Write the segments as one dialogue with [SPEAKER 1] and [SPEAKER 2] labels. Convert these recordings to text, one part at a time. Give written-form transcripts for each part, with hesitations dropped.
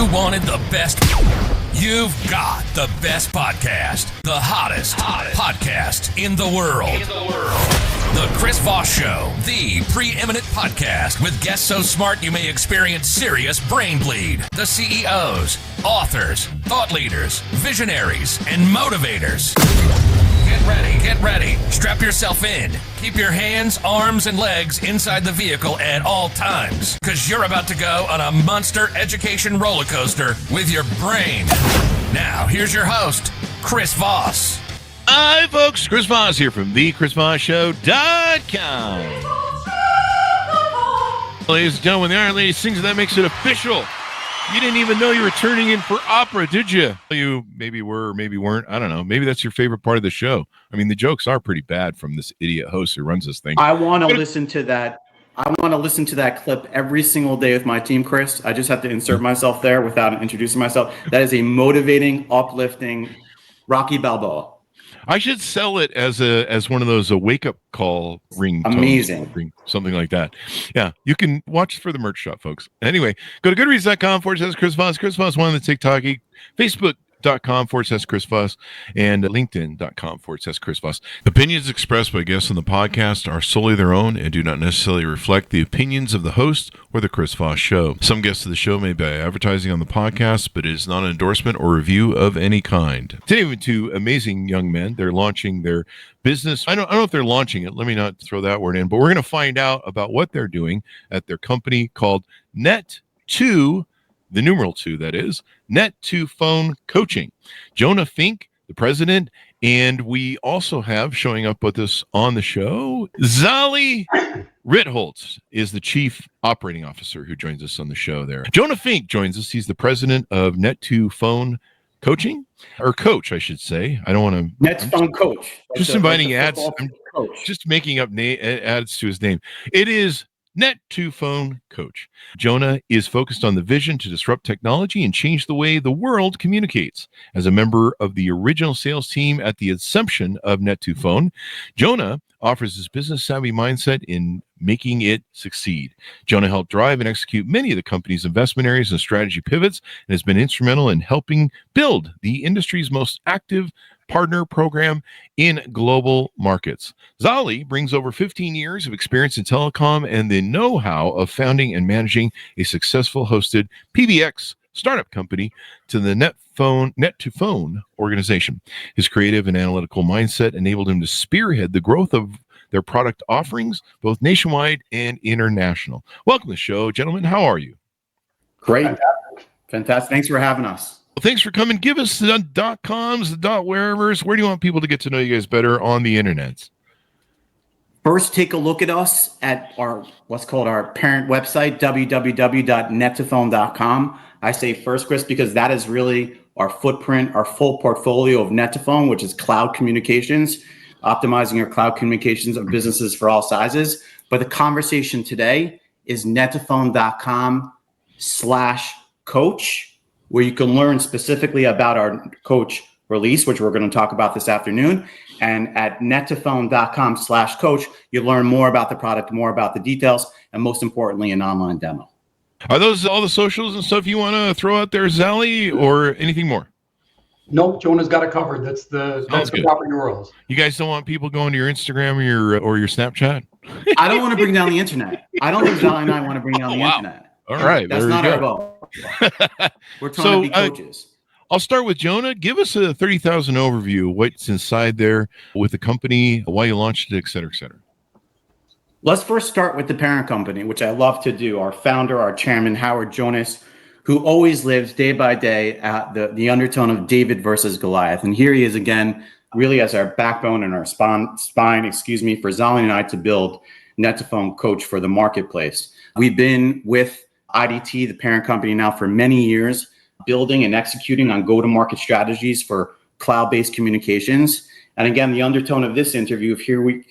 [SPEAKER 1] You wanted the best. You've got the best podcast. The hottest podcast in the world. The Chris Voss Show, the preeminent podcast with guests so smart you may experience serious brain bleed. The CEOs, authors, thought leaders, visionaries, and motivators. Get ready. Strap yourself in. Keep your hands, arms, and legs inside the vehicle at all times, because you're about to go on a monster education roller coaster with your brain. Now, here's your host, Chris Voss.
[SPEAKER 2] Hi, folks. Chris Voss here from thechrisvossshow.com. Ladies and gentlemen, the Iron Lady sings and that makes it official. You didn't even know you were turning in for opera, did you? You maybe were or maybe weren't. I don't know. Maybe that's your favorite part of the show. I mean, the jokes are pretty bad from this idiot host who runs this thing.
[SPEAKER 3] I want to listen to that. I want to listen to that clip every single day with my team, Chris. I just have to insert myself there without introducing myself. That is a motivating, uplifting Rocky Balboa.
[SPEAKER 2] I should sell it as one of those wake-up call ring.
[SPEAKER 3] Amazing.
[SPEAKER 2] Something like that. Yeah, you can watch for the merch shop, folks. Anyway, go to goodreads.com/Chris Voss. Chris Voss, one of the TikTok, Facebook.com/Chris Voss, and LinkedIn.com/Chris Voss. Opinions expressed by guests on the podcast are solely their own and do not necessarily reflect the opinions of the host or the Chris Voss Show. Some guests of the show may be advertising on the podcast, but it is not an endorsement or review of any kind. Today, we have two amazing young men. They're launching their business. I don't know if they're launching it. Let me not throw that word in, but we're going to find out about what they're doing at their company called Net2, the numeral 2, that is, Net2Phone Coaching. Jonah Fink, the president, and we also have, showing up with us on the show, Zali Ritholtz is the chief operating officer who joins us on the show there. Jonah Fink joins us. He's the president of Net2Phone Coaching, or coach, I should say. I don't want to.
[SPEAKER 3] Net2Phone Coach.
[SPEAKER 2] Just inviting ads. I'm just making up ads to his name. It is Net2Phone Coach. Jonah is focused on the vision to disrupt technology and change the way the world communicates. As a member of the original sales team at the inception of Net2Phone, Jonah offers his business-savvy mindset in making it succeed. Jonah helped drive and execute many of the company's investment areas and strategy pivots and has been instrumental in helping build the industry's most active partner program in global markets. Zali brings over 15 years of experience in telecom and the know-how of founding and managing a successful hosted PBX startup company to the Net2Phone organization. His creative and analytical mindset enabled him to spearhead the growth of their product offerings, both nationwide and international. Welcome to the show, gentlemen. How are you?
[SPEAKER 3] Great. Fantastic. Thanks for having us.
[SPEAKER 2] Well, thanks for coming. Give us the .coms, the .wherevers. Where do you want people to get to know you guys better on the internet?
[SPEAKER 3] First, take a look at us at our what's called our parent website, www.net2phone.com. I say first, Chris, because that is really our footprint, our full portfolio of Net2Phone, which is cloud communications, optimizing your cloud communications of businesses for all sizes. But the conversation today is net2phone.com/coach, where you can learn specifically about our coach release, which we're going to talk about this afternoon. And at net2phone.com/coach, you learn more about the product, more about the details, and most importantly, an online demo.
[SPEAKER 2] Are those all the socials and stuff you want to throw out there, Zali, or anything more?
[SPEAKER 4] Nope, Jonah's got it covered. That's the proper URLs.
[SPEAKER 2] You guys don't want people going to your Instagram or your Snapchat?
[SPEAKER 3] I don't want to bring down the internet. I don't think Zali and I want to bring down the internet.
[SPEAKER 2] All right.
[SPEAKER 3] That's not our goal. We're trying to be coaches.
[SPEAKER 2] I'll start with Jonah. Give us a 30,000 overview of what's inside there with the company, why you launched it, et cetera, et cetera.
[SPEAKER 3] Let's first start with the parent company, which I love to do. Our founder, our chairman, Howard Jonas, who always lives day by day at the undertone of David versus Goliath. And here he is again, really as our backbone and our spine, for Zali and I to build Net2Phone Coach for the marketplace. We've been with IDT, the parent company, now for many years, building and executing on go-to-market strategies for cloud-based communications. And again, the undertone of this interview, here we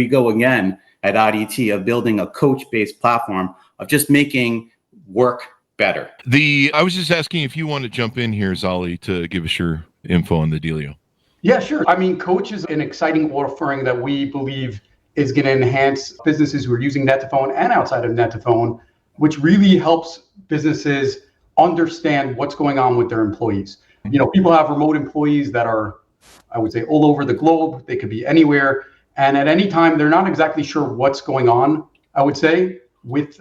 [SPEAKER 3] go again at IDT, of building a coach-based platform of just making work better.
[SPEAKER 2] I was just asking if you want to jump in here, Zali, to give us your info on the dealio.
[SPEAKER 4] Yeah, sure. I mean, Coach is an exciting offering that we believe is going to enhance businesses who are using Net2Phone and outside of Net2Phone, which really helps businesses understand what's going on with their employees. People have remote employees that are, I would say, all over the globe. They could be anywhere. And at any time, they're not exactly sure what's going on, I would say, with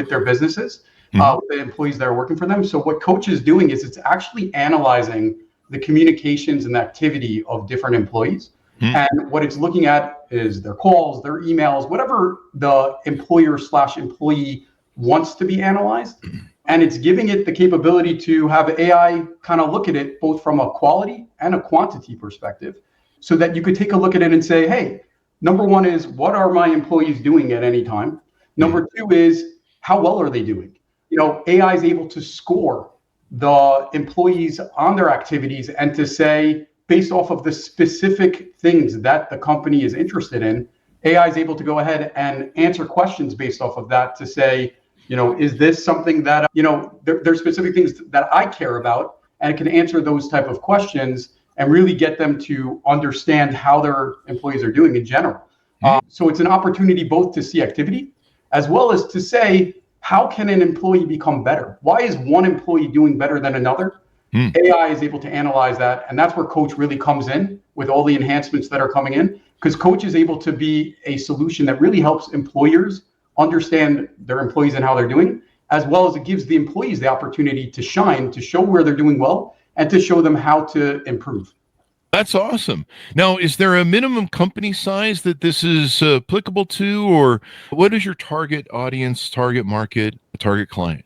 [SPEAKER 4] their businesses, with the employees that are working for them. So what Coach is doing is it's actually analyzing the communications and the activity of different employees. And what it's looking at is their calls, their emails, whatever the employer/employee wants to be analyzed. And it's giving it the capability to have AI kind of look at it both from a quality and a quantity perspective, so that you could take a look at it and say, hey, number one is, what are my employees doing at any time? Number two is, how well are they doing? AI is able to score the employees on their activities and to say, based off of the specific things that the company is interested in, AI is able to go ahead and answer questions based off of that to say, is this something that, there's specific things that I care about, and it can answer those type of questions and really get them to understand how their employees are doing in general. So it's an opportunity both to see activity as well as to say, how can an employee become better? Why is one employee doing better than another? AI is able to analyze that. And that's where Coach really comes in with all the enhancements that are coming in, because Coach is able to be a solution that really helps employers understand their employees and how they're doing, as well as it gives the employees the opportunity to shine, to show where they're doing well, and to show them how to improve.
[SPEAKER 2] That's awesome. Now, is there a minimum company size that this is applicable to, or what is your target audience, target market, target client?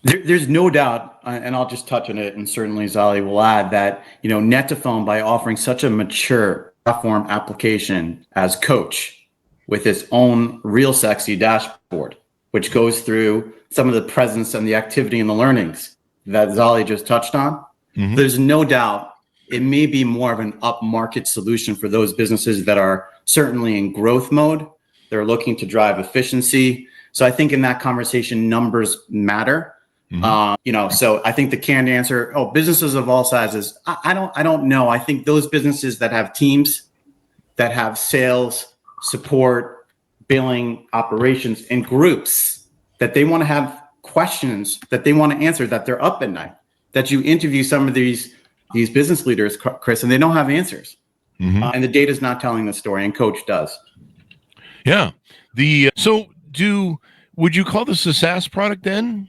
[SPEAKER 3] There's no doubt, and I'll just touch on it, and certainly Zali will add that, Net2Phone, by offering such a mature platform application as Coach, with its own real sexy dashboard, which goes through some of the presence and the activity and the learnings that Zali just touched on, there's no doubt it may be more of an upmarket solution for those businesses that are certainly in growth mode. They're looking to drive efficiency. So I think in that conversation, numbers matter. So I think the canned answer, businesses of all sizes, I don't know. I think those businesses that have teams, that have sales, support, billing, operations, and groups, that they want to have questions that they want to answer, that they're up at night, that you interview some of these business leaders, Chris, and they don't have answers. And the data is not telling the story, and Coach does.
[SPEAKER 2] Yeah. Would you call this a SaaS product then?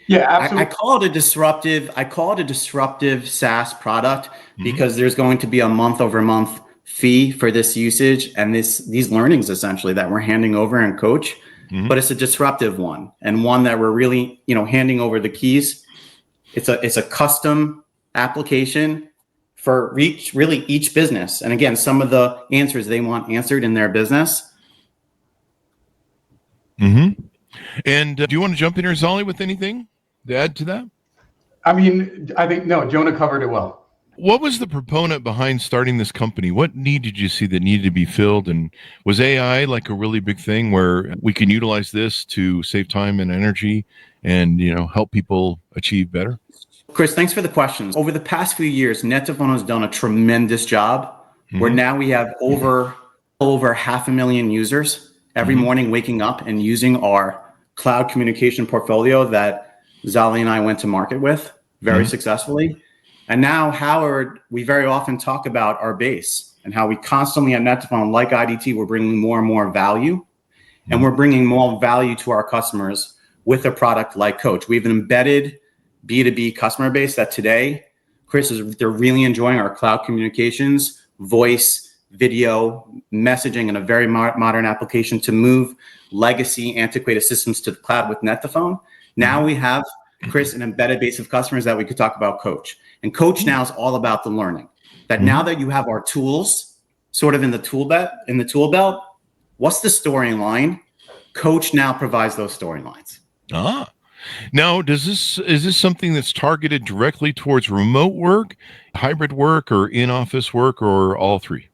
[SPEAKER 4] Yeah, absolutely.
[SPEAKER 3] I call it a disruptive SaaS product because there's going to be a month-over-month fee for this usage and these learnings essentially that we're handing over in Coach. But it's a disruptive one, and one that we're really, handing over the keys. It's a custom application for each business. And again, some of the answers they want answered in their business.
[SPEAKER 2] And do you want to jump in here, Zali, with anything to add to that?
[SPEAKER 4] I think, no, Jonah covered it well.
[SPEAKER 2] What was the proponent behind starting this company? What need did you see that needed to be filled? And was AI like a really big thing where we can utilize this to save time and energy and, help people achieve better?
[SPEAKER 3] Chris, thanks for the questions. Over the past few years, Net2Phone has done a tremendous job where now we have over 500,000 users every morning waking up and using our cloud communication portfolio that Zali and I went to market with very successfully. And now, Howard, we very often talk about our base and how we constantly at Net2Phone, like IDT, we're bringing more and more value, and we're bringing more value to our customers with a product like Coach. We have an embedded B2B customer base that today, Chris, they're really enjoying our cloud communications, voice, video, messaging in a very modern application to move legacy antiquated systems to the cloud with Net2Phone. Now we have, Chris, an embedded base of customers that we could talk about Coach. And Coach now is all about the learning. That now that you have our tools sort of in the tool belt, what's the storyline? Coach now provides those storylines.
[SPEAKER 2] Now, is this something that's targeted directly towards remote work, hybrid work, or in-office work, or all three?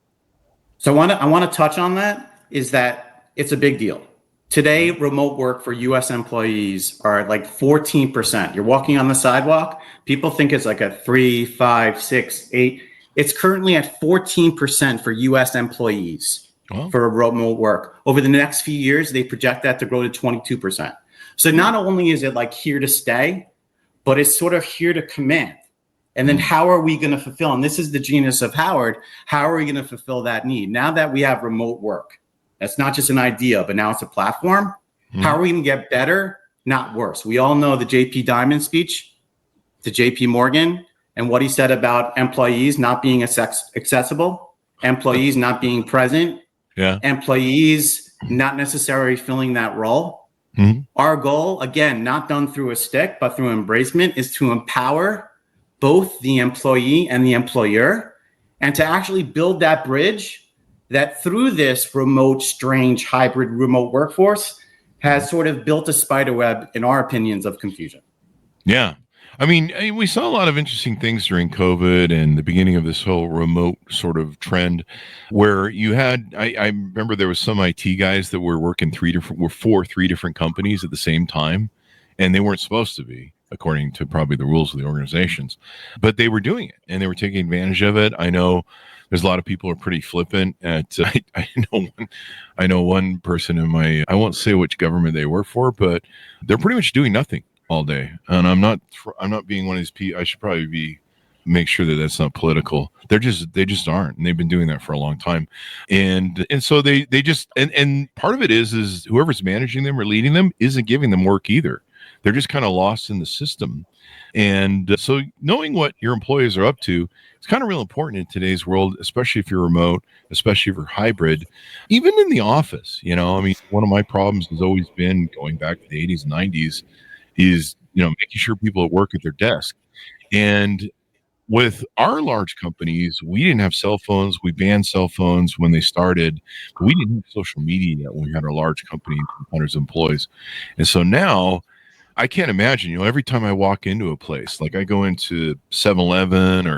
[SPEAKER 3] So I want to touch on that, is that it's a big deal. Today, remote work for U.S. employees are like 14%. You're walking on the sidewalk. People think it's like a 3, 5, 6, 8. It's currently at 14% for U.S. employees for remote work. Over the next few years, they project that to grow to 22%. So not only is it like here to stay, but it's sort of here to command. And then how are we going to fulfill? And this is the genius of Howard. How are we going to fulfill that need? Now that we have remote work, that's not just an idea, but now it's a platform. How are we going to get better, not worse? We all know the JP Diamond speech to JP Morgan and what he said about employees not being accessible, employees not being present, employees not necessarily filling that role. Our goal, again, not done through a stick, but through embracement, is to empower both the employee and the employer, and to actually build that bridge that through this remote, strange, hybrid remote workforce has sort of built a spider web, in our opinions, of confusion.
[SPEAKER 2] Yeah. I mean, we saw a lot of interesting things during COVID and the beginning of this whole remote sort of trend where you had, I remember there was some IT guys that were working for three different companies at the same time, and they weren't supposed to be, according to probably the rules of the organizations, but they were doing it and they were taking advantage of it. I know there's a lot of people who are pretty flippant at, I know one person in I won't say which government they work for, but they're pretty much doing nothing all day. And I'm not being one of these people. I should probably make sure that that's not political. They just aren't. And they've been doing that for a long time. And so they just, and part of it is whoever's managing them or leading them isn't giving them work either. They're just kind of lost in the system. And so knowing what your employees are up to, it's kind of real important in today's world, especially if you're remote, especially if you're hybrid, even in the office. I mean, one of my problems has always been, going back to the 80s and 90s, is, making sure people at work at their desk. And with our large companies, we didn't have cell phones. We banned cell phones when they started. But we didn't have social media yet when we had our large company with hundreds of employees. And so now, I can't imagine, every time I walk into a place, like I go into 7-Eleven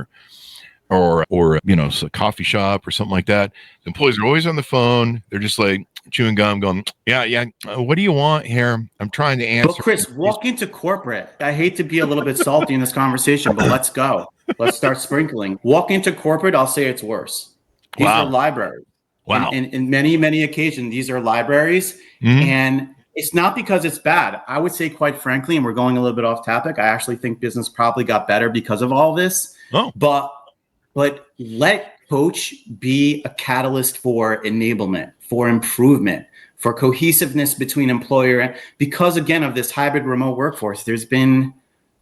[SPEAKER 2] or a coffee shop or something like that, the employees are always on the phone. They're just like chewing gum going, yeah. What do you want here? I'm trying to answer.
[SPEAKER 3] But Chris, walk into corporate. I hate to be a little bit salty in this conversation, but let's go. Let's start sprinkling. Walk into corporate, I'll say it's worse. These are libraries.
[SPEAKER 2] Wow.
[SPEAKER 3] And in many, many occasions, these are libraries. And it's not because it's bad. I would say, quite frankly, and we're going a little bit off topic, I actually think business probably got better because of all this. But let coach be a catalyst for enablement, for improvement, for cohesiveness between employer and, because again of this hybrid remote workforce, there's been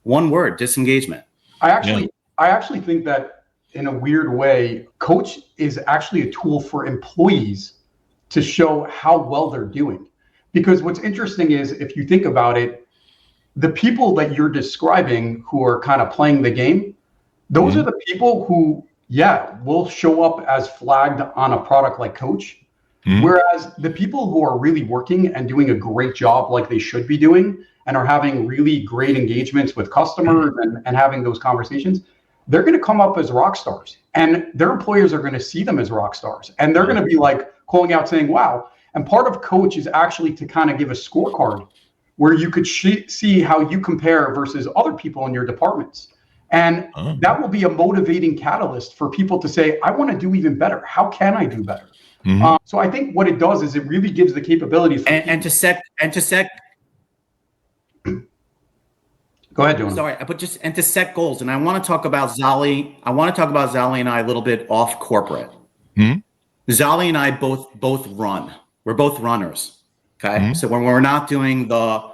[SPEAKER 3] one word: disengagement.
[SPEAKER 4] I actually think that in a weird way, coach is actually a tool for employees to show how well they're doing. Because what's interesting is, if you think about it, the people that you're describing who are kind of playing the game, those are the people who, will show up as flagged on a product like Coach. Whereas the people who are really working and doing a great job like they should be doing and are having really great engagements with customers and having those conversations, they're going to come up as rock stars. And their employers are going to see them as rock stars. And they're going to be like calling out saying, wow. And part of Coach is actually to kind of give a scorecard where you could see how you compare versus other people in your departments. And that will be a motivating catalyst for people to say, I want to do even better. How can I do better? So I think what it does is it really gives the capability for
[SPEAKER 3] to set.
[SPEAKER 4] Go ahead, Jonah.
[SPEAKER 3] Sorry, but to set goals. And I want to talk about Zali. I want to talk about Zali and I a little bit off corporate. Zali and I both run. We're both runners. Okay. So when we're not doing the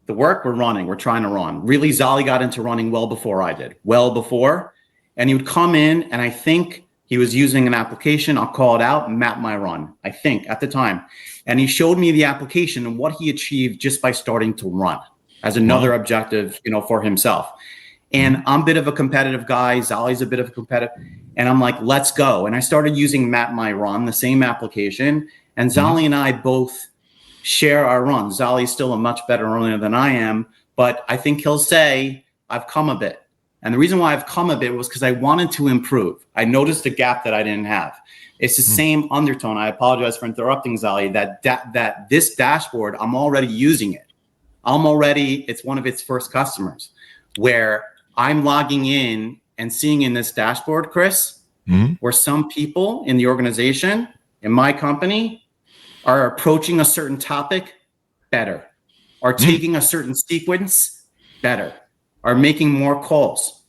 [SPEAKER 3] work, we're running. We're trying to run. Really, Zali got into running well before I did. Well before. And he would come in, and I think he was using an application. I'll call it out, Map My Run, I think, at the time. And he showed me the application and what he achieved just by starting to run as another objective, for himself. And I'm a bit of a competitive guy. Zali's a bit of a competitive. And I'm like, let's go. And I started using Map My Run, the same application. And Zali and I both share our runs. Zali's still a much better runner than I am, but I think he'll say, I've come a bit. And the reason why I've come a bit was because I wanted to improve. I noticed a gap that I didn't have. It's the same undertone. I apologize for interrupting, Zali, that this dashboard, I'm already using it. It's one of its first customers where I'm logging in and seeing in this dashboard, Chris, where some people in the organization, in my company, are approaching a certain topic better, are taking a certain sequence better. are making more calls.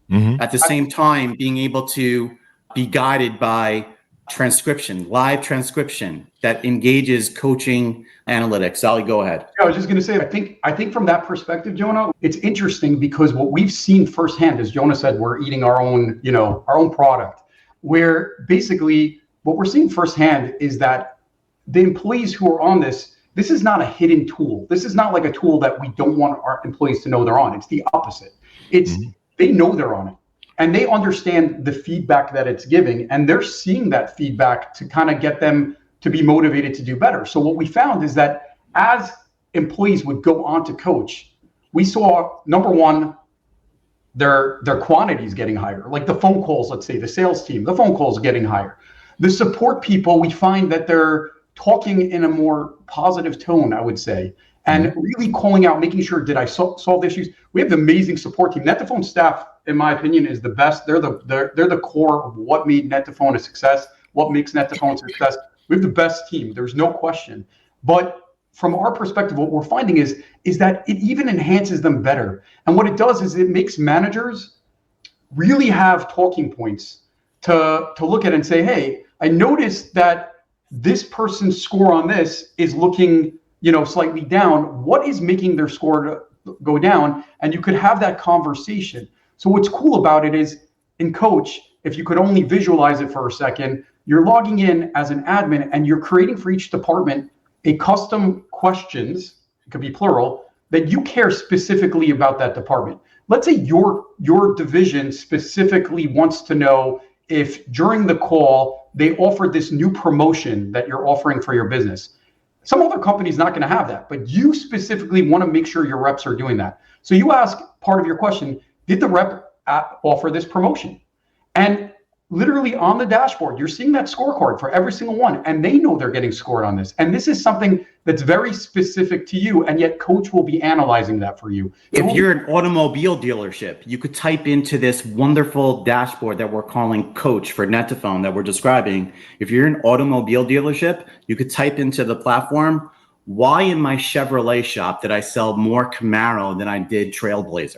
[SPEAKER 2] Mm-hmm.
[SPEAKER 3] At the same time, being able to be guided by transcription, live transcription that engages coaching analytics. Ali, go ahead.
[SPEAKER 4] Yeah, I was just going to say, I think from that perspective, Jonah, it's interesting because what we've seen firsthand, as Jonah said, we're eating our own product, where basically what we're seeing firsthand is that the employees who are on this is not a hidden tool. This is not like a tool that we don't want our employees to know they're on. It's the opposite. It's they know they're on it, and they understand the feedback that it's giving, and they're seeing that feedback to kind of get them to be motivated to do better. So what we found is that as employees would go on to coach, we saw, number one, their quantities getting higher. Like the phone calls, let's say the sales team, the phone calls getting higher. The support people, we find that they're talking in a more positive tone, I would say, and really calling out, making sure, did I solve issues? We have the amazing support team. Net2Phone staff, in my opinion, is the best. They're the core of what made Net2Phone a success, what makes Net2Phone a success. We have the best team. There's no question. But from our perspective, what we're finding is that it even enhances them better. And what it does is it makes managers really have talking points to look at and say, hey, I noticed that this person's score on this is looking, slightly down. What is making their score go down? And you could have that conversation. So what's cool about it is in Coach, if you could only visualize it for a second, you're logging in as an admin and you're creating for each department a custom questions, it could be plural, that you care specifically about that department. Let's say your division specifically wants to know if during the call they offered this new promotion that you're offering for your business. Some other company's not going to have that, but you specifically want to make sure your reps are doing that. So you ask part of your question, did the rep offer this promotion? And literally on the dashboard, you're seeing that scorecard for every single one, and they know they're getting scored on this. And this is something that's very specific to you, and yet Coach will be analyzing that for you.
[SPEAKER 3] If you're an automobile dealership, you could type into this wonderful dashboard that we're calling Coach for Net2Phone that we're describing. If you're an automobile dealership, you could type into the platform, why in my Chevrolet shop did I sell more Camaro than I did Trailblazer?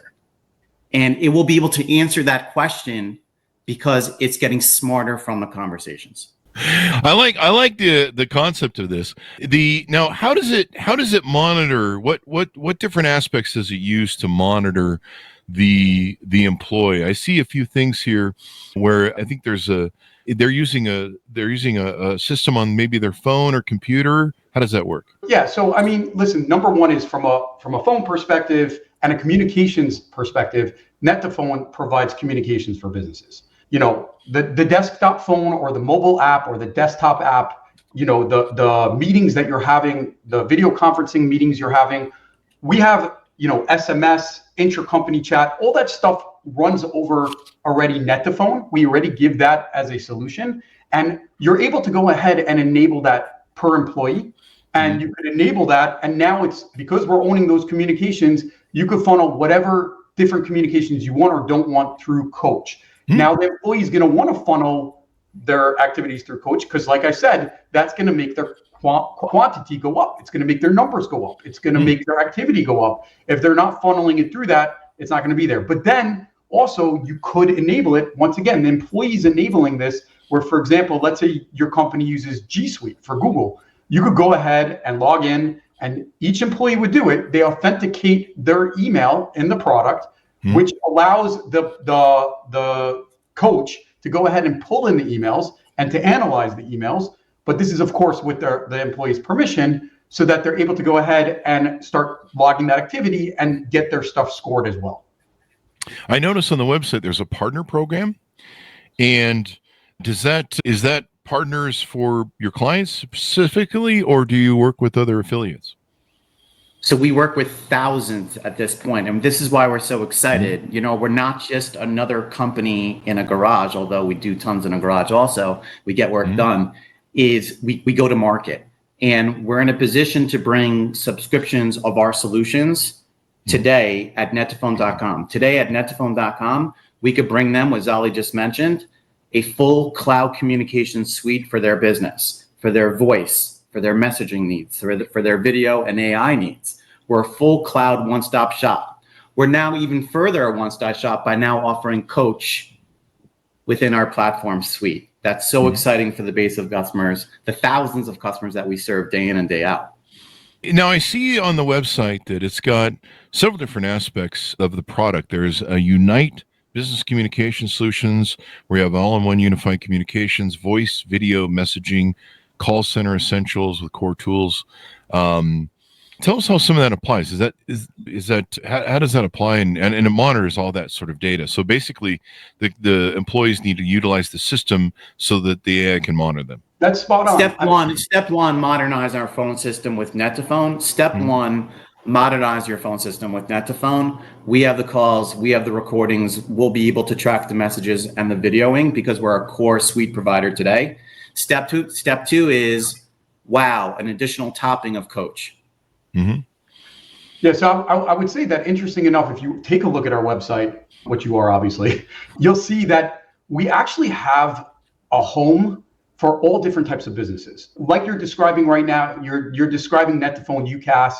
[SPEAKER 3] And it will be able to answer that question because it's getting smarter from the conversations.
[SPEAKER 2] I like the concept of this. Now how does it monitor what different aspects does it use to monitor the employee? I see a few things here where I think they're using a system on maybe their phone or computer. How does that work?
[SPEAKER 4] Yeah, so I mean, listen, number one is from a phone perspective and a communications perspective, Net2Phone provides communications for businesses. The desktop phone or the mobile app or the desktop app, the meetings that you're having, the video conferencing meetings you're having, we have, SMS, intercompany chat, all that stuff runs over already Net2Phone. We already give that as a solution, and you're able to go ahead and enable that per employee, and you could enable that. And now it's because we're owning those communications, you could funnel whatever different communications you want or don't want through Coach. Now the employee is going to want to funnel their activities through Coach because, like I said, that's going to make their quantity go up. It's going to make their numbers go up. It's going to make their activity go up. If they're not funneling it through that, it's not going to be there. But then also you could enable it. Once again, the employee's enabling this where, for example, let's say your company uses G Suite for Google. You could go ahead and log in, and each employee would do it. They authenticate their email in the product, which allows the coach to go ahead and pull in the emails and to analyze the emails. But this is, of course, with the employee's permission so that they're able to go ahead and start logging that activity and get their stuff scored as well.
[SPEAKER 2] I noticed on the website there's a partner program. And is that partners for your clients specifically, or do you work with other affiliates?
[SPEAKER 3] So we work with thousands at this point, and this is why we're so excited. We're not just another company in a garage, although we do tons in a garage also. We get work done. We go to market, and we're in a position to bring subscriptions of our solutions today at Net2Phone.com. Today at Net2Phone.com, we could bring them, as Ali just mentioned, a full cloud communication suite for their business, for their voice, for their messaging needs, for their video and AI needs. We're a full cloud one-stop shop. We're now even further a one-stop shop by now offering coach within our platform suite. That's so exciting for the base of customers, the thousands of customers that we serve day in and day out.
[SPEAKER 2] Now, I see on the website that it's got several different aspects of the product. There's a Unite business communication solutions where you have all-in-one unified communications, voice, video, messaging, call center essentials with core tools. Tell us how some of that applies. How does that apply? And it monitors all that sort of data. So basically, the employees need to utilize the system so that the AI can monitor them.
[SPEAKER 4] That's spot on.
[SPEAKER 3] Step one, modernize our phone system with Net2Phone. Step one, modernize your phone system with Net2Phone. We have the calls, we have the recordings. We'll be able to track the messages and the videoing because we're a core suite provider today. Step two is, wow, an additional topping of coach.
[SPEAKER 2] Mm-hmm.
[SPEAKER 4] Yeah, so I would say that, interesting enough, if you take a look at our website, which you are obviously, you'll see that we actually have a home for all different types of businesses. Like you're describing right now, you're describing Net2Phone UCaaS,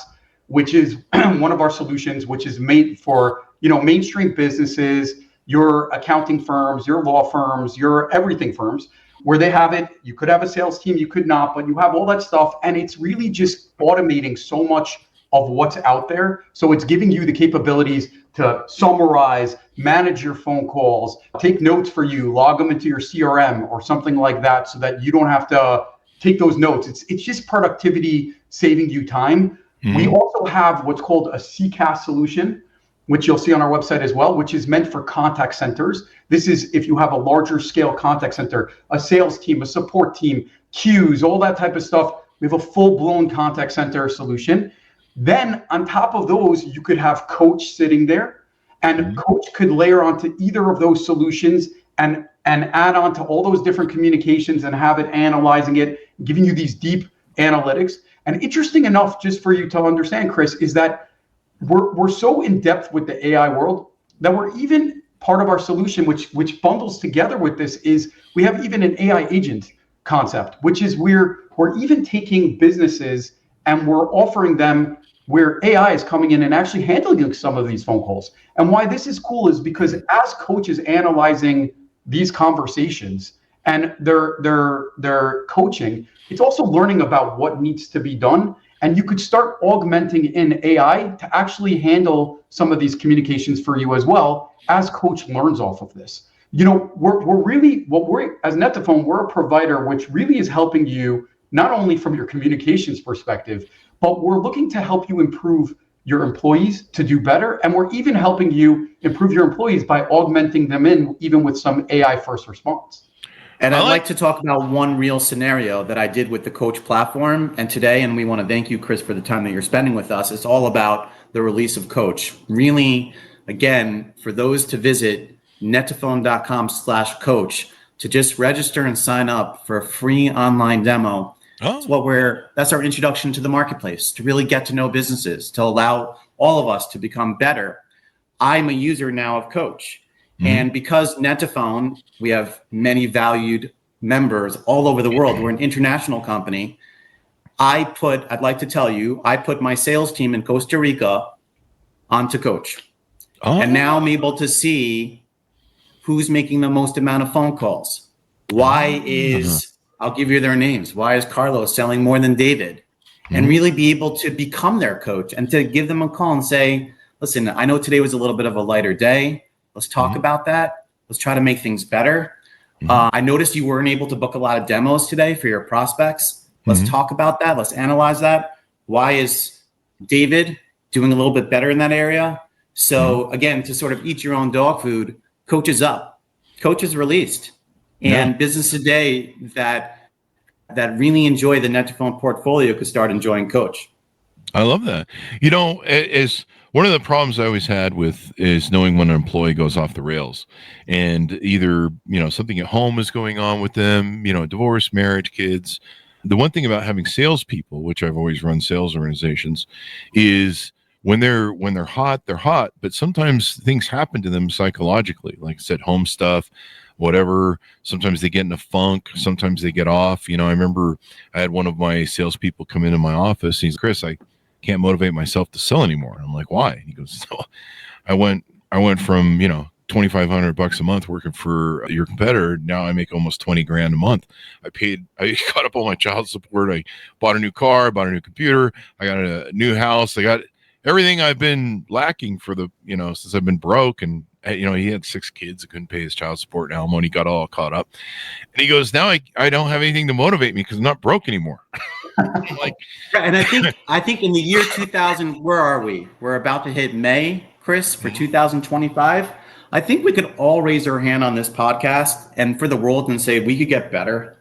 [SPEAKER 4] which is one of our solutions, which is made for, mainstream businesses, your accounting firms, your law firms, your everything firms, where they have it. You could have a sales team, you could not, but you have all that stuff. And it's really just automating so much of what's out there. So it's giving you the capabilities to summarize, manage your phone calls, take notes for you, log them into your CRM or something like that, so that you don't have to take those notes. It's just productivity, saving you time. Mm-hmm. We also have what's called a CCaaS solution, which you'll see on our website as well, which is meant for contact centers. This is if you have a larger scale contact center, a sales team, a support team, queues, all that type of stuff. We have a full-blown contact center solution. Then on top of those, you could have coach sitting there, and coach could layer onto either of those solutions and add on to all those different communications and have it analyzing it, giving you these deep analytics. And interesting enough, just for you to understand, Chris, is that we're so in depth with the AI world that we're even part of our solution, which bundles together with this, is we have even an AI agent concept, which is we're even taking businesses and we're offering them where AI is coming in and actually handling some of these phone calls. And why this is cool is because as coaches analyzing these conversations and they're coaching, it's also learning about what needs to be done. And you could start augmenting in AI to actually handle some of these communications for you as well, as coach learns off of this. We're really, as Net2Phone, we're a provider which really is helping you not only from your communications perspective, but we're looking to help you improve your employees to do better. And we're even helping you improve your employees by augmenting them in even with some AI first response.
[SPEAKER 3] And I'd like to talk about one real scenario that I did with the coach platform. And today, and we want to thank you, Chris, for the time that you're spending with us. It's all about the release of coach. Really, again, for those to visit net2phone.com/coach to just register and sign up for a free online demo. That's our introduction to the marketplace, to really get to know businesses, to allow all of us to become better. I'm a user now of Coach. Mm-hmm. And because Net2Phone, we have many valued members all over the world. We're an international company. I'd like to tell you, I put my sales team in Costa Rica onto Coach. And now I'm able to see who's making the most amount of phone calls. I'll give you their names. Why is Carlos selling more than David? And really be able to become their coach and to give them a call and say, listen, I know today was a little bit of a lighter day. Let's talk about that. Let's try to make things better. I noticed you weren't able to book a lot of demos today for your prospects. Let's talk about that. Let's analyze that. Why is David doing a little bit better in that area? So again, to sort of eat your own dog food, Coach is up. Coach is released. And business today that really enjoy the Net2Phone portfolio could start enjoying Coach.
[SPEAKER 2] I love that. As one of the problems I always had with is knowing when an employee goes off the rails, and either something at home is going on with them, divorce, marriage, kids. The one thing about having salespeople, which I've always run sales organizations, is when they're hot, they're hot. But sometimes things happen to them psychologically, like I said, home stuff, whatever. Sometimes they get in a funk. Sometimes they get off. I remember I had one of my salespeople come into my office. And he's, Chris, I can't motivate myself to sell anymore. And I'm like, why? And he goes, I went from, $2,500 a month working for your competitor. Now I make almost 20 grand a month. I caught up on my child support. I bought a new car, bought a new computer. I got a new house. I got everything I've been lacking for since I've been broke. And, he had 6 kids. I couldn't pay his child support and alimony. Got all caught up. And he goes, now I don't have anything to motivate me because I'm not broke anymore. Like,
[SPEAKER 3] and I think in the year 2000, where are we? We're about to hit May, Chris, for 2025. I think we could all raise our hand on this podcast and for the world and say we could get better.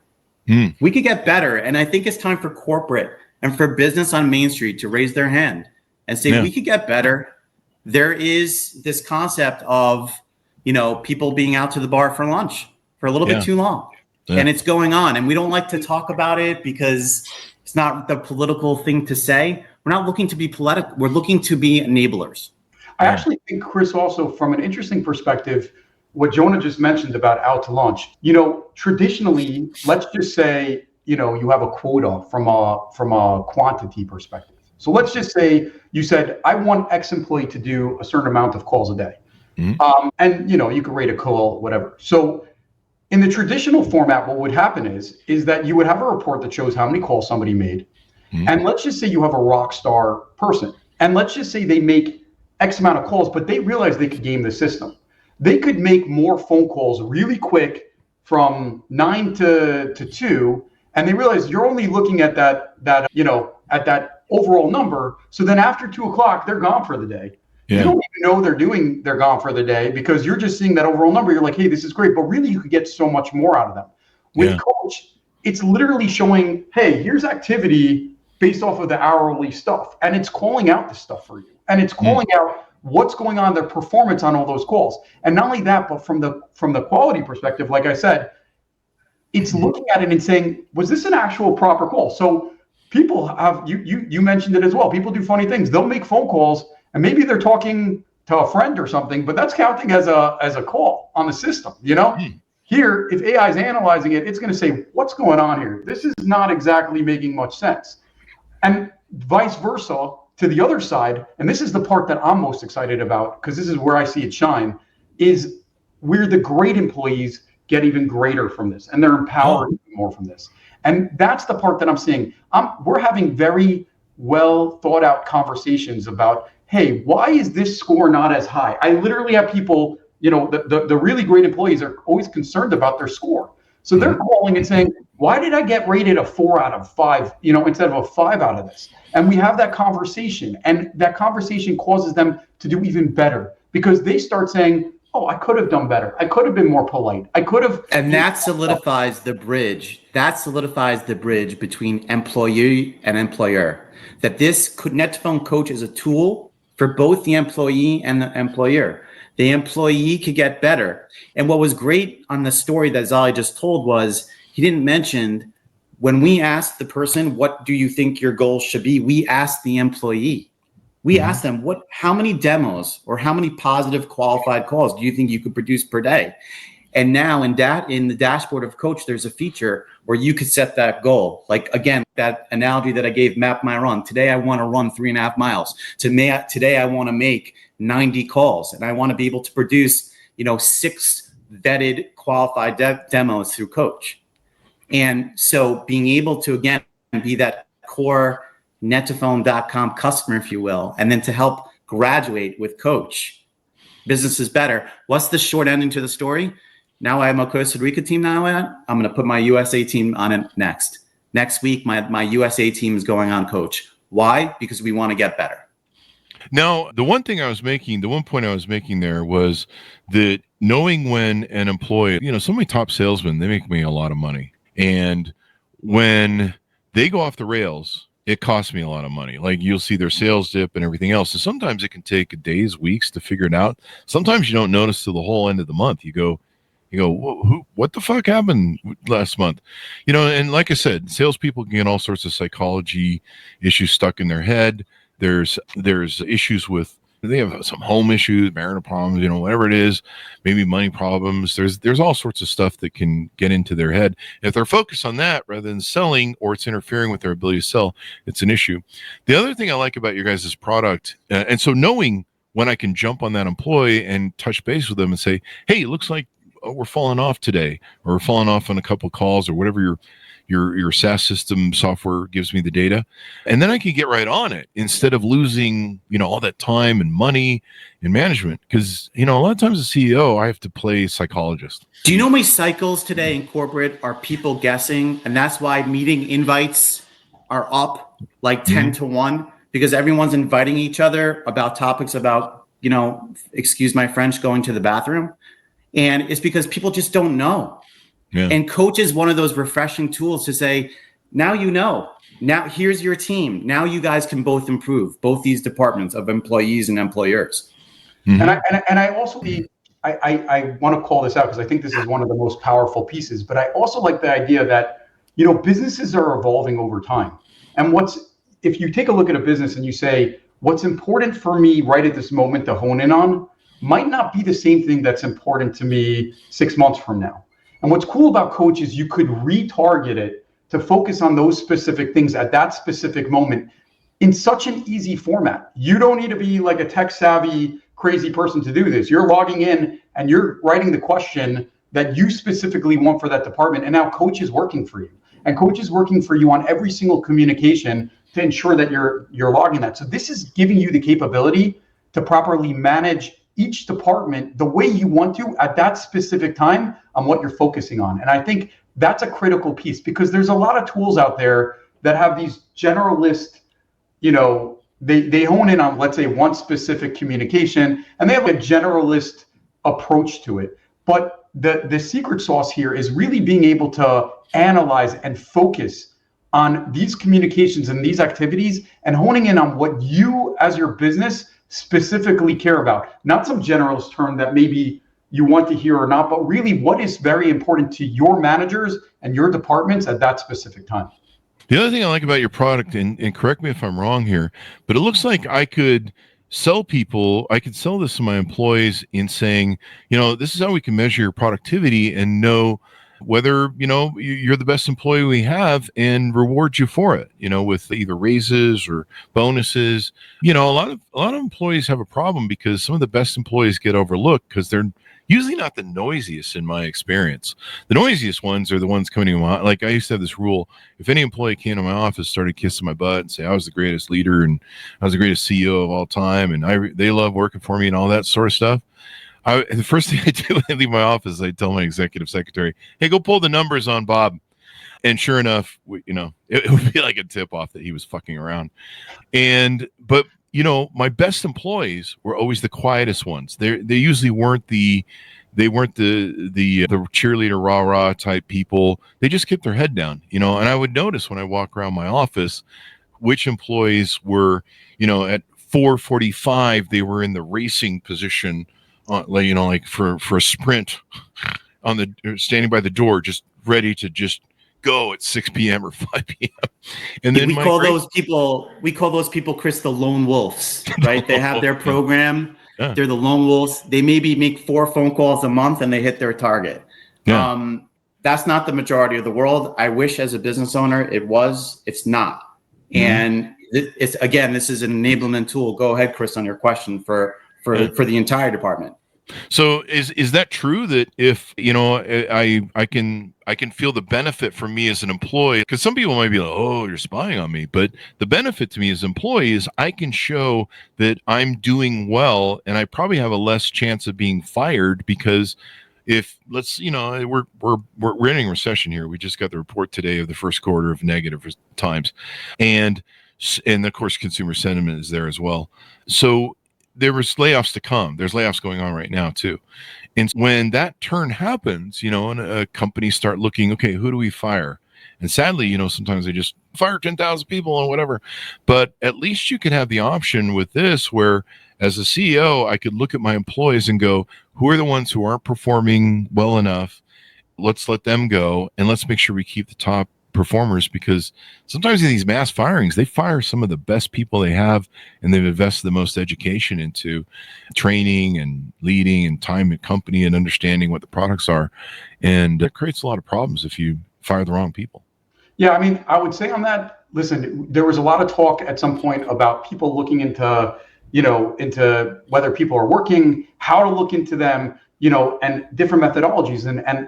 [SPEAKER 3] We could get better. And I think it's time for corporate and for business on Main Street to raise their hand and say we could get better. There is this concept of, people being out to the bar for lunch for a little bit too long. Yeah. And it's going on. And we don't like to talk about it because it's not the political thing to say. We're not looking to be political. We're looking to be enablers.
[SPEAKER 4] I actually think, Chris, also from an interesting perspective, what Jonah just mentioned about out to lunch, traditionally, let's just say, you have a quota from a quantity perspective. So let's just say you said, I want X employee to do a certain amount of calls a day. And, you could rate a call, whatever. So in the traditional format, what would happen is that you would have a report that shows how many calls somebody made. And let's just say you have a rock star person. And let's just say they make X amount of calls, but they realize they could game the system. They could make more phone calls really quick from 9 to 2, and they realize you're only looking at that at that overall number. So then after 2 o'clock, they're gone for the day. Yeah. You don't even know they're gone for the day because you're just seeing that overall number. You're like, hey, this is great, but really you could get so much more out of them. With Coach, it's literally showing, hey, here's activity based off of the hourly stuff, and it's calling out the stuff for you. And it's calling out what's going on, their performance on all those calls. And not only that, but from the quality perspective, like I said, it's looking at it and saying, was this an actual proper call? So people have, you mentioned it as well. People do funny things. They'll make phone calls and maybe they're talking to a friend or something, but that's counting as a call on the system, Here, if AI is analyzing it, it's going to say, what's going on here? This is not exactly making much sense. And vice versa, to the other side, and this is the part that I'm most excited about because this is where I see it shine, is where the great employees get even greater from this and they're empowered even more from this. And that's the part that I'm seeing. We're having very well thought out conversations about, hey, why is this score not as high? I literally have people, the really great employees are always concerned about their score. So they're calling and saying, why did I get rated a 4 out of 5, instead of a 5 out of this? And we have that conversation, and that conversation causes them to do even better because they start saying, oh, I could have done better. I could have been more polite. I could have.
[SPEAKER 3] And that solidifies the bridge. That solidifies the bridge between employee and employer. That this Net2Phone Coach is a tool for both the employee and the employer. The employee could get better. And what was great on the story that Zali just told was he didn't mention when we asked the person, what do you think your goals should be? We asked the employee. We asked them, how many demos or how many positive qualified calls do you think you could produce per day? And now in the dashboard of Coach, there's a feature where you could set that goal. Like, again, that analogy that I gave, map my run. Today, I want to run 3.5 miles. Today, I want to make 90 calls. And I want to be able to produce, 6 vetted qualified demos through Coach. And so being able to, again, be that core Net2Phone.com customer, if you will, and then to help graduate with Coach, business is better. What's the short ending to the story? Now I have my Costa Rica team now on. I'm going to put my USA team on it next. Next week, my USA team is going on Coach. Why? Because we want to get better.
[SPEAKER 2] Now, the one point I was making there was that knowing when an employee, so many top salesmen, they make me a lot of money. And when they go off the rails, it costs me a lot of money. Like you'll see their sales dip and everything else. So sometimes it can take days, weeks to figure it out. Sometimes you don't notice till the whole end of the month. You go, what the fuck happened last month? And like I said, salespeople can get all sorts of psychology issues stuck in their head. There's issues with, they have some home issues, marital problems, whatever it is, maybe money problems. There's all sorts of stuff that can get into their head. If they're focused on that rather than selling, or it's interfering with their ability to sell, it's an issue. The other thing I like about your guys' product, and so knowing when I can jump on that employee and touch base with them and say, hey, it looks like we're falling off today, or we're falling off on a couple of calls, or whatever your SaaS system software gives me the data. And then I can get right on it instead of losing, all that time and money in management. Because, a lot of times as CEO, I have to play psychologist.
[SPEAKER 3] Do you know how many cycles today in corporate are people guessing? And that's why meeting invites are up like 10 to 1, because everyone's inviting each other about topics about, excuse my French, going to the bathroom. And it's because people just don't know. Yeah. And coach is one of those refreshing tools to say, now now here's your team. Now you guys can both improve, both these departments of employees and employers.
[SPEAKER 4] Mm-hmm. And I also, I want to call this out because I think this is one of the most powerful pieces, but I also like the idea that, businesses are evolving over time. And if you take a look at a business and you say, what's important for me right at this moment to hone in on might not be the same thing that's important to me 6 months from now. And what's cool about Coach is you could retarget it to focus on those specific things at that specific moment in such an easy format. You don't need to be like a tech savvy, crazy person to do this. You're logging in and you're writing the question that you specifically want for that department. And now Coach is working for you. And Coach is working for you on every single communication to ensure that you're logging that. So this is giving you the capability to properly manage each department the way you want to at that specific time on what you're focusing on. And I think that's a critical piece, because there's a lot of tools out there that have these generalist, they hone in on, let's say, one specific communication, and they have a generalist approach to it. But the secret sauce here is really being able to analyze and focus on these communications and these activities and honing in on what you as your business specifically care about, not some generalist term that maybe you want to hear or not, but really what is very important to your managers and your departments at that specific time.
[SPEAKER 2] The other thing I like about your product, and correct me if I'm wrong here, but it looks like I could sell this to my employees in saying, this is how we can measure your productivity and know whether, you're the best employee we have, and reward you for it, with either raises or bonuses. A lot of employees have a problem because some of the best employees get overlooked because they're usually not the noisiest in my experience. The noisiest ones are the ones coming to my, like I used to have this rule. If any employee came to my office, started kissing my butt and say I was the greatest leader and I was the greatest CEO of all time and they love working for me and all that sort of stuff, the first thing I do when I leave my office, I tell my executive secretary, hey, go pull the numbers on Bob. And sure enough, it would be like a tip off that he was fucking around. But my best employees were always the quietest ones. They usually weren't the cheerleader rah-rah type people. They just kept their head down, and I would notice when I walk around my office, which employees were, at 4:45, they were in the racing position, like for a sprint standing by the door, just ready to just go at 6 p.m. or 5 p.m. And then
[SPEAKER 3] we call those people, Chris, the lone wolves, right? They have their program. Yeah. They're the lone wolves. They maybe make 4 phone calls a month and they hit their target. Yeah. That's not the majority of the world. I wish as a business owner it was. It's not. Mm-hmm. And this is an enablement tool. Go ahead, Chris, on your question for the entire department.
[SPEAKER 2] So is that true that if I can feel the benefit for me as an employee, because some people might be like, oh, you're spying on me, but the benefit to me as an employee is I can show that I'm doing well and I probably have a less chance of being fired, because if we're entering recession here. We just got the report today of the first quarter of negative times, and of course consumer sentiment is there as well. So there was layoffs to come. There's layoffs going on right now too. And when that turn happens, and companies start looking, okay, who do we fire? And sadly, sometimes they just fire 10,000 people or whatever. But at least you could have the option with this where, as a CEO, I could look at my employees and go, who are the ones who aren't performing well enough? Let's let them go. And let's make sure we keep the top performers, because sometimes in these mass firings, they fire some of the best people they have, and they've invested the most education into training and leading and time at company and understanding what the products are. And it creates a lot of problems if you fire the wrong people.
[SPEAKER 4] Yeah, I mean, I would say on that, listen, there was a lot of talk at some point about people looking into into whether people are working, how to look into them, and different methodologies.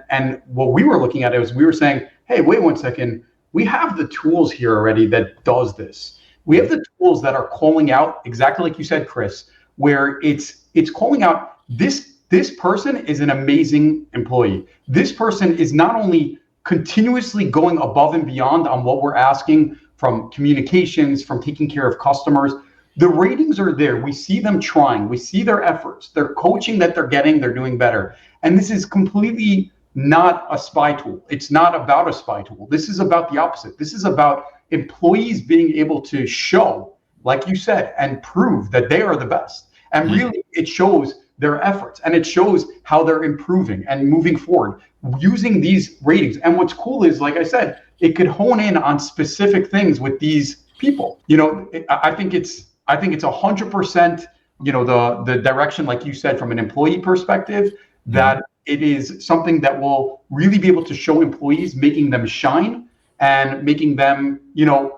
[SPEAKER 4] And what we were looking at is we were saying, hey, wait 1 second. We have the tools here already that does this. We have the tools that are calling out exactly like you said, Chris, where it's calling out this person is an amazing employee. This person is not only continuously going above and beyond on what we're asking from communications, from taking care of customers. The ratings are there. We see them trying. We see their efforts. Their coaching that they're getting, they're doing better. And this is completely not a spy tool. It's not about a spy tool. This is about the opposite. This is about employees being able to show, like you said, and prove that they are the best. And really, it shows their efforts and it shows how they're improving and moving forward using these ratings. And what's cool is, like I said, it could hone in on specific things with these people. I think it's 100%, the direction, like you said, from an employee perspective, that it is something that will really be able to show employees, making them shine and making them,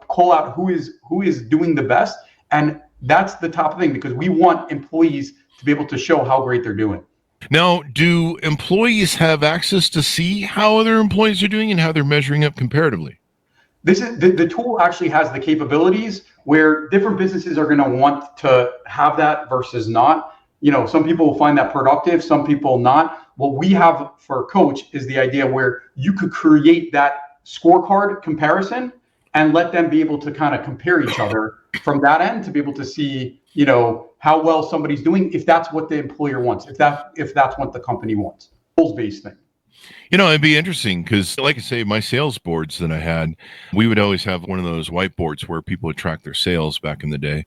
[SPEAKER 4] call out who is doing the best. And that's the top thing, because we want employees to be able to show how great they're doing.
[SPEAKER 2] Now, do employees have access to see how other employees are doing and how they're measuring up comparatively?
[SPEAKER 4] This is the tool actually has the capabilities where different businesses are going to want to have that versus not. Some people will find that productive, some people not. What we have for Coach is the idea where you could create that scorecard comparison and let them be able to kind of compare each other from that end to be able to see, how well somebody's doing, if that's what the employer wants, if that's what the company wants. Goals-based thing.
[SPEAKER 2] It'd be interesting because, like I say, my sales boards that I had, we would always have one of those whiteboards where people would track their sales back in the day.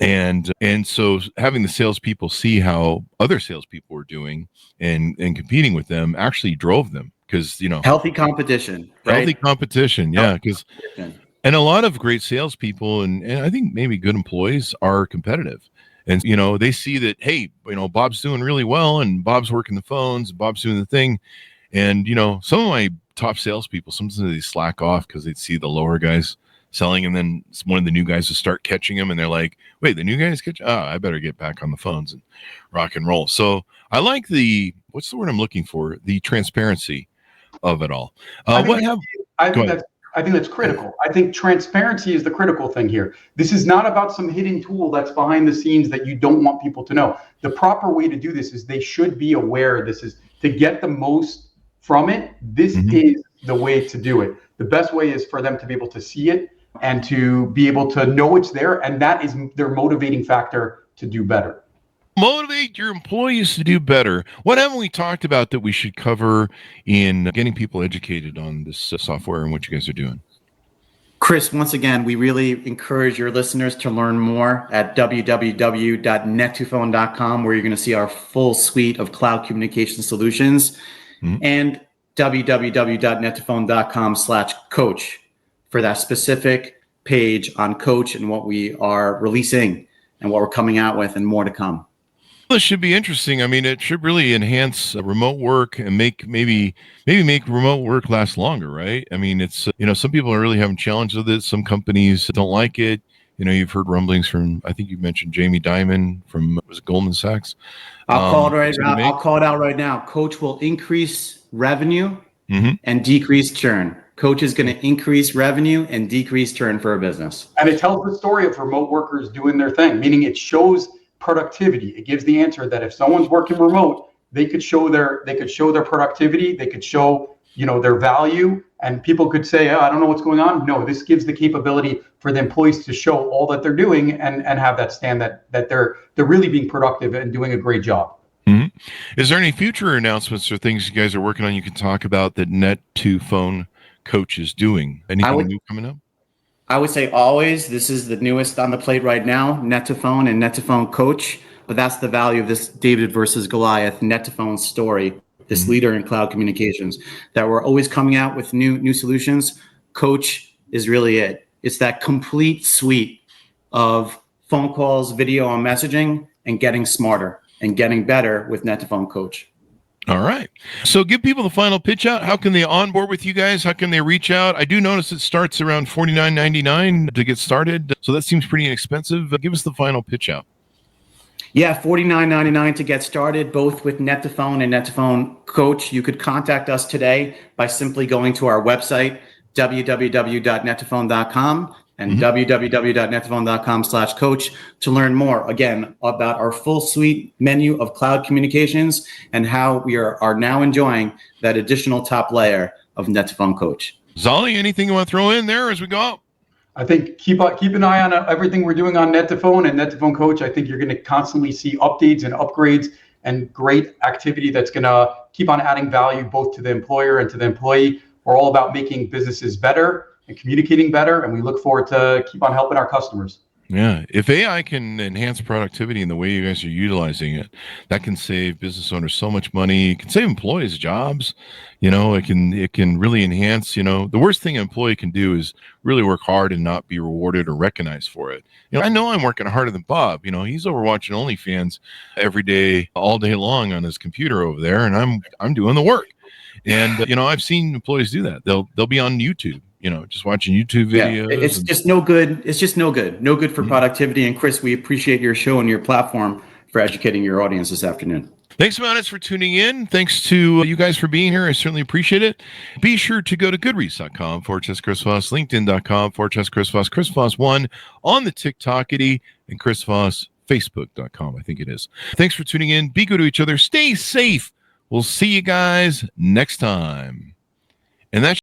[SPEAKER 2] And so having the salespeople see how other salespeople were doing and competing with them actually drove them because,
[SPEAKER 3] healthy competition, right?
[SPEAKER 2] Healthy competition. Yeah. And a lot of great salespeople and I think maybe good employees are competitive. And, they see that, hey, Bob's doing really well and Bob's working the phones, Bob's doing the thing. And, some of my top salespeople, sometimes they slack off because they'd see the lower guys selling. And then one of the new guys will start catching them. And they're like, wait, the new guys catch? I better get back on the phones and rock and roll. So I like what's the word I'm looking for? The transparency of it all.
[SPEAKER 4] I think that's critical. I think transparency is the critical thing here. This is not about some hidden tool that's behind the scenes that you don't want people to know. The proper way to do this is they should be aware this is to get the most from it. This is the way to do it. The best way is for them to be able to see it and to be able to know it's there. And that is their motivating factor to do better.
[SPEAKER 2] Motivate your employees to do better. What haven't we talked about that we should cover in getting people educated on this software and what you guys are doing?
[SPEAKER 3] Chris, once again, we really encourage your listeners to learn more at www.net2phone.com, where you're going to see our full suite of cloud communication solutions, and www.net2phone.com/coach for that specific page on Coach and what we are releasing and what we're coming out with and more to come.
[SPEAKER 2] This should be interesting. I mean, it should really enhance remote work and maybe make remote work last longer, right? I mean, it's, some people are really having challenges with it. Some companies don't like it. You've heard rumblings from, I think you mentioned Jamie Dimon from Goldman Sachs.
[SPEAKER 3] I'll call it out right now. Coach will increase revenue and decrease churn. Coach is going to increase revenue and decrease churn for a business.
[SPEAKER 4] And it tells the story of remote workers doing their thing, meaning it shows productivity. It gives the answer that if someone's working remote, they could show their productivity, they could show, their value, and people could say, I don't know what's going on. No, this gives the capability for the employees to show all that they're doing and have that stand that they're really being productive and doing a great job.
[SPEAKER 2] Is there any future announcements or things you guys are working on you can talk about that Net2Phone Coach is doing? Anything new coming up?
[SPEAKER 3] I would say always, this is the newest on the plate right now, Net2Phone and Net2Phone Coach. But that's the value of this David versus Goliath Net2Phone story, this leader in cloud communications, that we're always coming out with new solutions. Coach is really it. It's that complete suite of phone calls, video, and messaging, and getting smarter and getting better with Net2Phone Coach.
[SPEAKER 2] All right. So give people the final pitch out. How can they onboard with you guys? How can they reach out? I do notice it starts around $49.99 to get started. So that seems pretty inexpensive. Give us the final pitch out.
[SPEAKER 3] Yeah, $49.99 to get started, both with Net2Phone and Net2Phone Coach. You could contact us today by simply going to our website, www.net2phone.com and www.net2phone.com/coach to learn more, again, about our full suite menu of cloud communications and how we are now enjoying that additional top layer of Net2Phone Coach.
[SPEAKER 2] Zolly, anything you want to throw in there as we go out?
[SPEAKER 4] I think keep an eye on everything we're doing on Net2Phone and Net2Phone Coach. I think you're going to constantly see updates and upgrades and great activity that's going to keep on adding value both to the employer and to the employee. We're all about making businesses better and communicating better, and we look forward to keep on helping our customers.
[SPEAKER 2] Yeah, if AI can enhance productivity in the way you guys are utilizing it, that can save business owners so much money. It can save employees jobs. It can really enhance. The worst thing an employee can do is really work hard and not be rewarded or recognized for it. I know I'm working harder than Bob. He's over watching OnlyFans every day, all day long on his computer over there, and I'm doing the work. And I've seen employees do that. They'll be on YouTube. Just watching YouTube videos.
[SPEAKER 3] Yeah, it's just no good. It's just no good. No good for productivity. And Chris, we appreciate your show and your platform for educating your audience this afternoon.
[SPEAKER 2] Thanks, Mountis, for tuning in. Thanks to you guys for being here. I certainly appreciate it. Be sure to go to goodreads.com/Chris Voss, LinkedIn.com/Chris Voss, Chris Voss1 on the TikTokity, and Chris Voss, Facebook.com, I think it is. Thanks for tuning in. Be good to each other. Stay safe. We'll see you guys next time. And that's